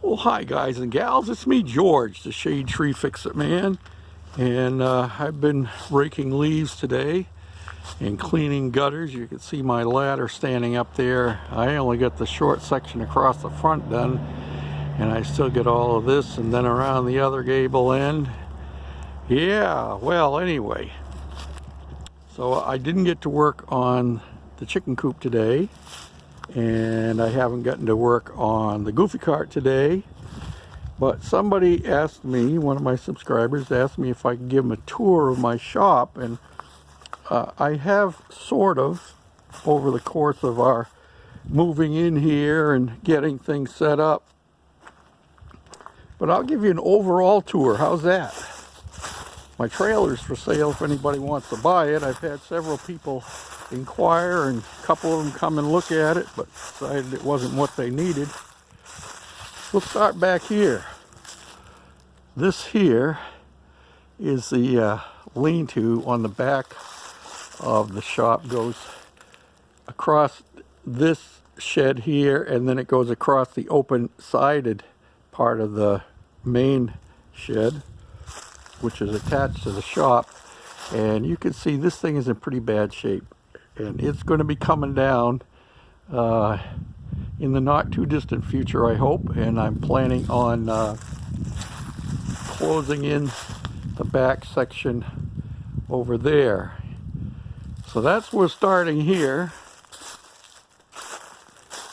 Well, hi guys and gals, it's me George, the Shade Tree Fix-It Man, and I've been raking leaves today and cleaning gutters. You can see my ladder standing up there. I only got the short section across the front done, and I still get all of this, and then around the other gable end. Yeah, well, anyway, so I didn't get to work on the chicken coop today, and I haven't gotten to work on the goofy cart today, but somebody asked me, one of my subscribers asked me if I could give them a tour of my shop, and I have sort of, over the course of our moving in here and getting things set up, but I'll give you an overall tour. How's that? My trailer's for sale if anybody wants to buy it. I've had several people inquire, and a couple of them come and look at it, but decided it wasn't what they needed. We'll start back here. This here is the lean-to on the back of the shop. Goes across this shed here, and then it goes across the open-sided part of the main shed, which is attached to the shop. And you can see this thing is in pretty bad shape, and it's going to be coming down in the not too distant future, I hope. And I'm planning on closing in the back section over there. So that's we're starting here,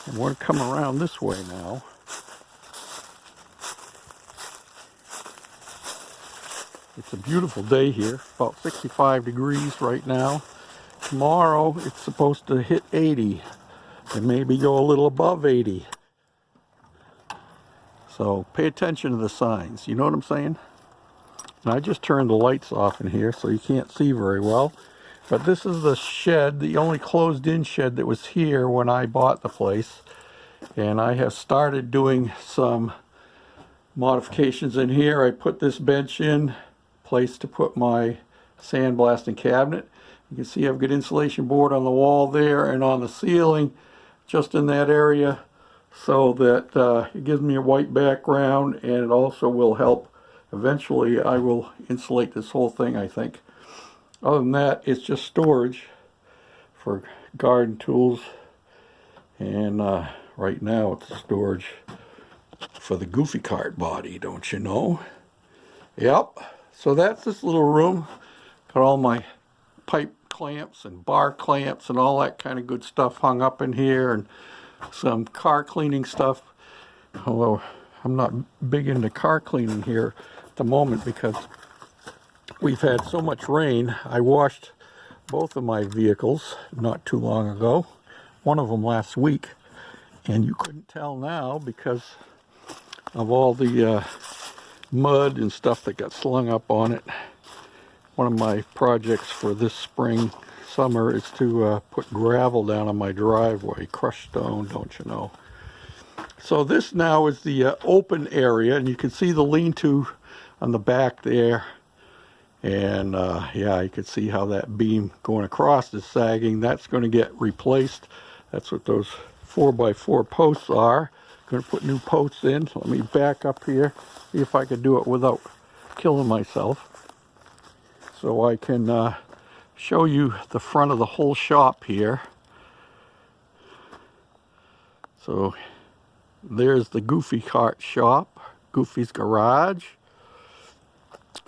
and we're going to come around this way now. It's a beautiful day here, about 65 degrees right now. Tomorrow it's supposed to hit 80 and maybe go a little above 80. So pay attention to the signs, you know what I'm saying? And I just turned the lights off in here so you can't see very well. But this is the shed, the only closed-in shed that was here when I bought the place. And I have started doing some modifications in here. I put this bench in place to put my sandblasting cabinet. You can see I've got insulation board on the wall there and on the ceiling just in that area, so that it gives me a white background, and it also will help. Eventually I will insulate this whole thing, I think. Other than that, it's just storage for garden tools, and right now it's storage for the goofy cart body, don't you know? Yep. So that's this little room. Got all my pipe clamps and bar clamps and all that kind of good stuff hung up in here, and some car cleaning stuff. Although I'm not big into car cleaning here at the moment because we've had so much rain. I washed both of my vehicles not too long ago, one of them last week, and you couldn't tell now because of all the mud and stuff that got slung up on it. One of my projects for this spring, summer, is to put gravel down on my driveway, crushed stone, don't you know. So this now is the open area, and you can see the lean-to on the back there. And yeah, you can see how that beam going across is sagging. That's going to get replaced. That's what those 4x4 posts are. Going to put new posts in. So let me back up here, see if I can do it without killing myself, so I can show you the front of the whole shop here. So there's the Goofy Cart shop, Goofy's garage,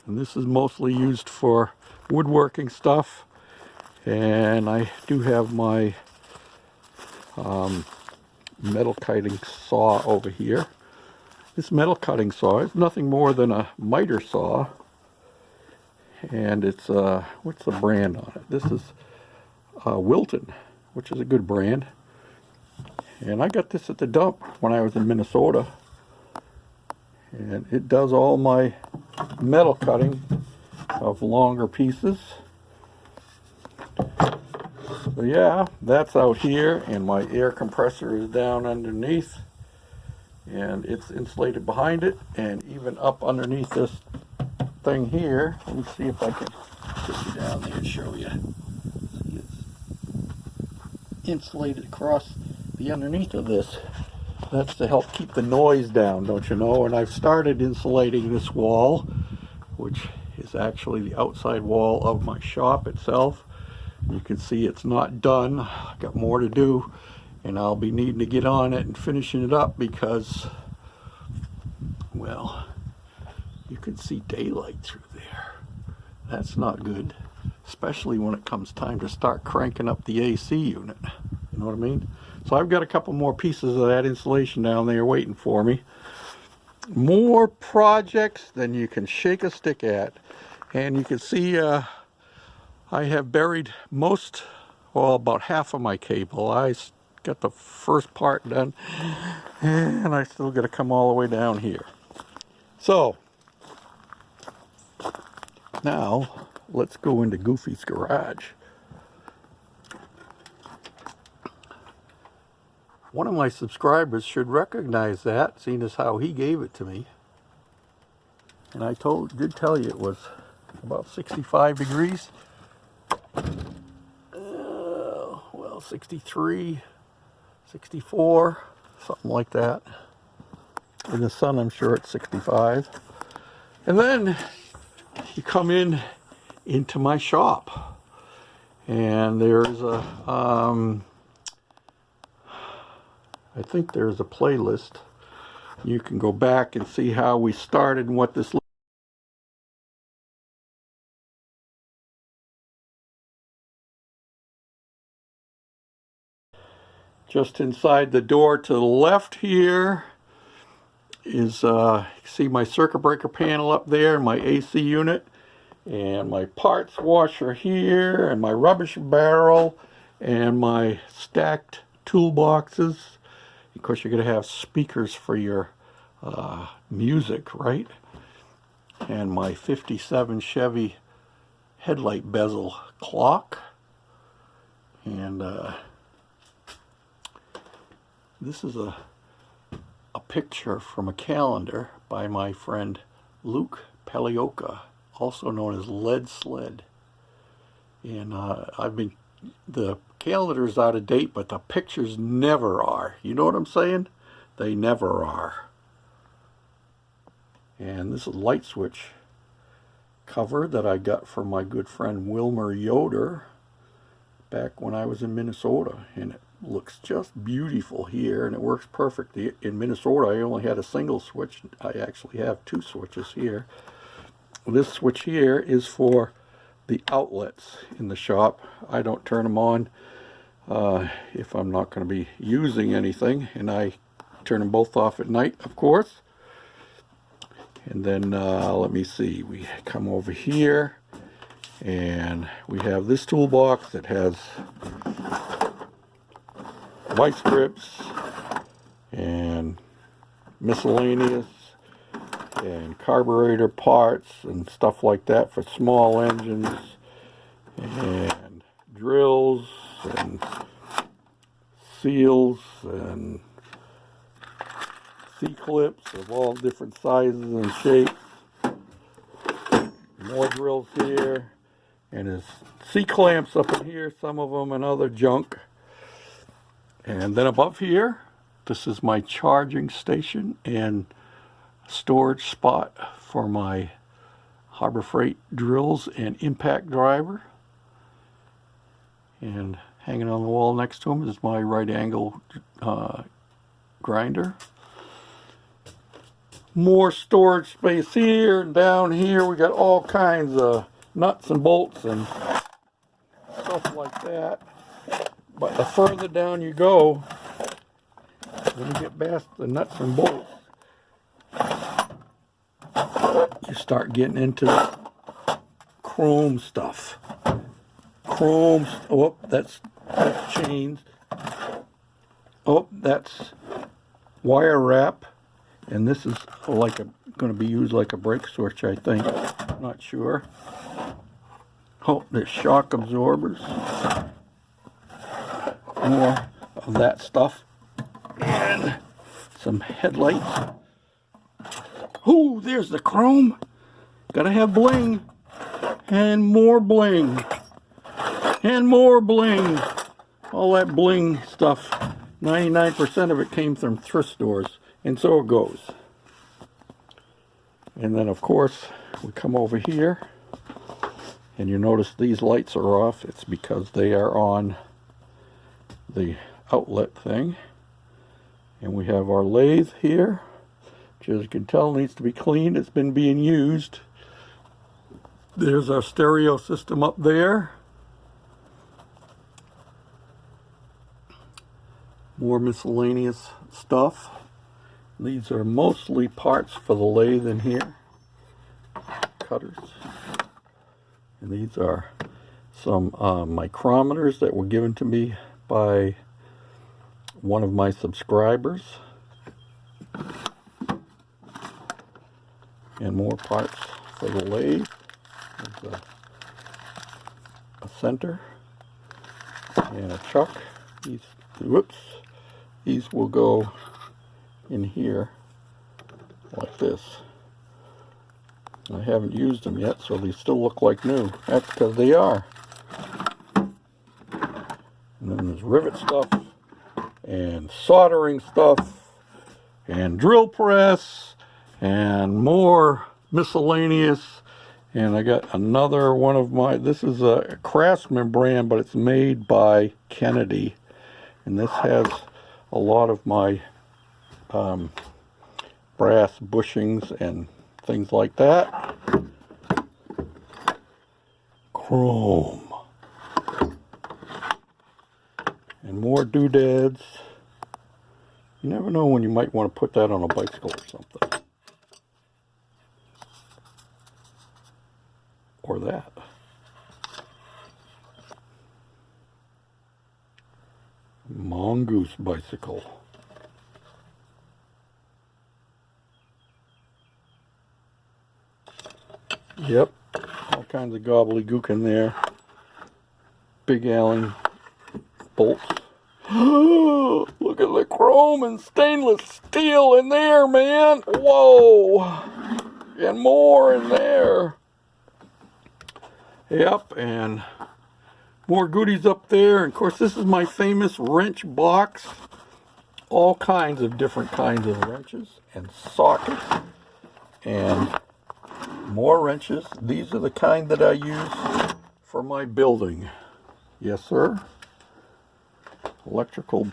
and this is mostly used for woodworking stuff. And I do have my metal cutting saw over here. This metal cutting saw is nothing more than a miter saw, and it's what's the brand on it? This is Wilton, which is a good brand, and I got this at the dump when I was in Minnesota, and it does all my metal cutting of longer pieces. So yeah, that's out here, and my air compressor is down underneath, and it's insulated behind it, and even up underneath this thing here. Let me see if I can get you down there and show you. See, it's insulated across the underneath of this. That's to help keep the noise down, don't you know? And I've started insulating this wall, which is actually the outside wall of my shop itself. You can see it's not done. I've got more to do, and I'll be needing to get on it and finishing it up because, well, you can see daylight through there. That's not good, especially when it comes time to start cranking up the AC unit. You know what I mean? So I've got a couple more pieces of that insulation down there waiting for me. More projects than you can shake a stick at. And you can see I have buried about half of my cable. I got the first part done, and I still got to come all the way down here. So now let's go into Goofy's garage. One of my subscribers should recognize that, seeing as how he gave it to me. And I did tell you it was about 65 degrees. Well, 63, 64, something like that. In the sun, I'm sure it's 65. And then you come into my shop, and there's a I think there's a playlist. You can go back and see how we started and what this looks like. Just inside the door to the left here is, you see my circuit breaker panel up there, my AC unit, and my parts washer here, and my rubbish barrel, and my stacked toolboxes. Of course, you're going to have speakers for your music, right? And my 57 Chevy headlight bezel clock. And this is a picture from a calendar by my friend Luke Palioka, also known as Lead Sled. And the calendar's out of date, but the pictures never are. You know what I'm saying? They never are. And this is a light switch cover that I got from my good friend Wilmer Yoder back when I was in Minnesota. And it looks just beautiful here, and it works perfectly. In Minnesota, I only had a single switch. I actually have two switches here. This switch here is for the outlets in the shop. I don't turn them on if I'm not going to be using anything, and I turn them both off at night, of course. And then let me see, we come over here and we have this toolbox that has vice grips and miscellaneous and carburetor parts and stuff like that for small engines, and drills and seals and C-clips of all different sizes and shapes. More drills here, and there's C-clamps up in here, some of them, and other junk. And then above here, this is my charging station and storage spot for my Harbor Freight drills and impact driver. And hanging on the wall next to him is my right angle grinder. More storage space here, and down here we got all kinds of nuts and bolts and stuff like that. But the further down you go, when you get past the nuts and bolts, you start getting into the chrome stuff. Chrome, oh, that's chains. Oh, that's wire wrap. And this is like going to be used like a brake switch, I think. Not sure. Oh, there's shock absorbers. More of that stuff. And some headlights. Ooh, there's the chrome. Gotta have bling. And more bling. And more bling. All that bling stuff 99% of it came from thrift stores, and so it goes. And then, of course, we come over here, and you notice these lights are off. It's because they are on the outlet thing. And we have our lathe here, which, as you can tell, needs to be cleaned. It's been being used. There's our stereo system up there. More miscellaneous stuff. These are mostly parts for the lathe in here. Cutters. And these are some micrometers that were given to me by one of my subscribers. And more parts for the lathe. There's a center and a chuck. These will go in here like this. I haven't used them yet, so they still look like new. That's because they are. And then there's rivet stuff and soldering stuff and drill press and more miscellaneous. And I got another one of my, this is a Craftsman brand, but it's made by Kennedy. And this has a lot of my brass bushings and things like that. Chrome. And more doodads. You never know when you might want to put that on a bicycle or something. Or that. Mongoose bicycle. Yep, all kinds of gobbledygook in there. Big Allen bolts. Look at the chrome and stainless steel in there, man. Whoa. And more in there. Yep, and more goodies up there. And of course, this is my famous wrench box. All kinds of different kinds of wrenches and sockets. And more wrenches. These are the kind that I use for my building. Yes, sir. Electrical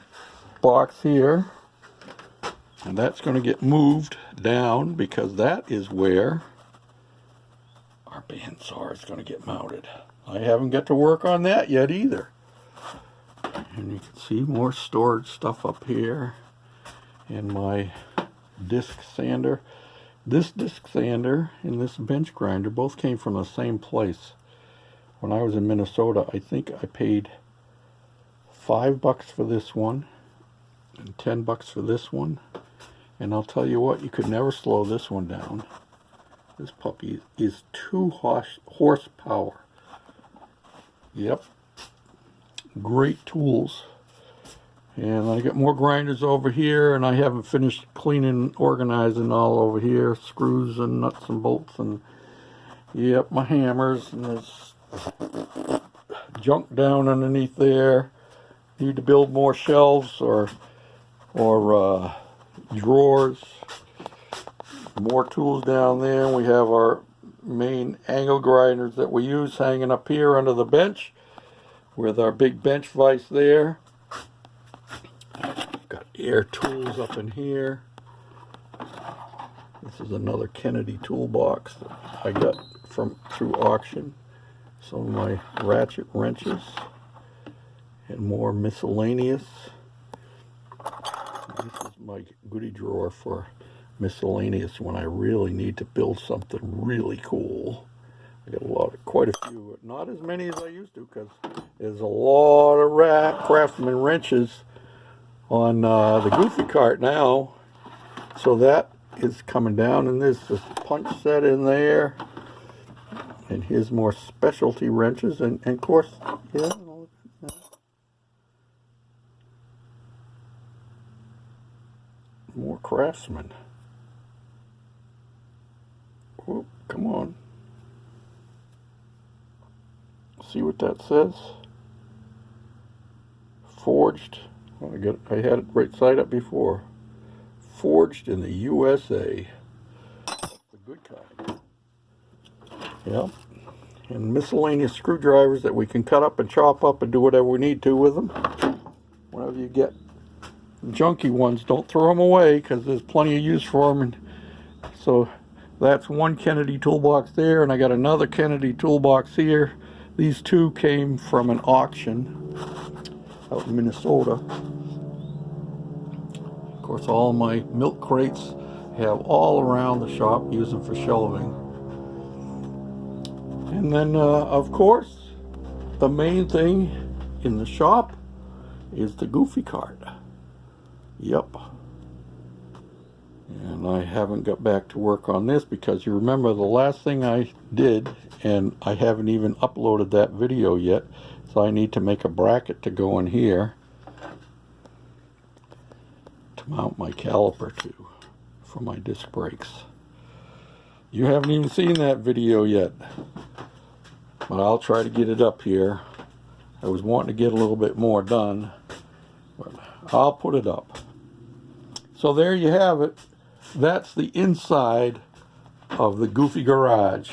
box here. And that's going to get moved down because that is where our bandsaw is going to get mounted. I haven't got to work on that yet either. And you can see more storage stuff up here. And my disc sander. This disc sander and this bench grinder both came from the same place. When I was in Minnesota, I think I paid $5 for this one and $10 for this one. And I'll tell you what, you could never slow this one down. This puppy is 2 horsepower. Yep. Great tools. And I got more grinders over here, and I haven't finished cleaning, organizing all over here. Screws and nuts and bolts, and yep, my hammers, and there's junk down underneath there. Need to build more shelves or drawers. More tools down there. We have our main angle grinders that we use hanging up here under the bench with our big bench vise there. Got air tools up in here. This is another Kennedy toolbox that I got through auction. Some of my ratchet wrenches and more miscellaneous. This is my goodie drawer for miscellaneous when I really need to build something really cool. I got quite a few, but not as many as I used to because there's a lot of Craftsman wrenches on the Goofy cart now. So that is coming down, and there's this punch set in there. And here's more specialty wrenches, and of course, yeah. More Craftsman. Whoop, come on. See what that says? Forged I had it right side up before. Forged in the USA. That's a good kind. Yep. And miscellaneous screwdrivers that we can cut up and chop up and do whatever we need to with them. Whenever you get junky ones, don't throw them away, because there's plenty of use for them. And so that's one Kennedy toolbox there, and I got another Kennedy toolbox here. These two came from an auction out in Minnesota. Of course, all my milk crates have all around the shop, use them for shelving. And then, of course, the main thing in the shop is the Goofy cart. Yep. And I haven't got back to work on this because you remember the last thing I did, and I haven't even uploaded that video yet, so I need to make a bracket to go in here to mount my caliper to for my disc brakes. You haven't even seen that video yet, but I'll try to get it up here. I was wanting to get a little bit more done, but I'll put it up. So there you have it. That's the inside of the Goofy garage.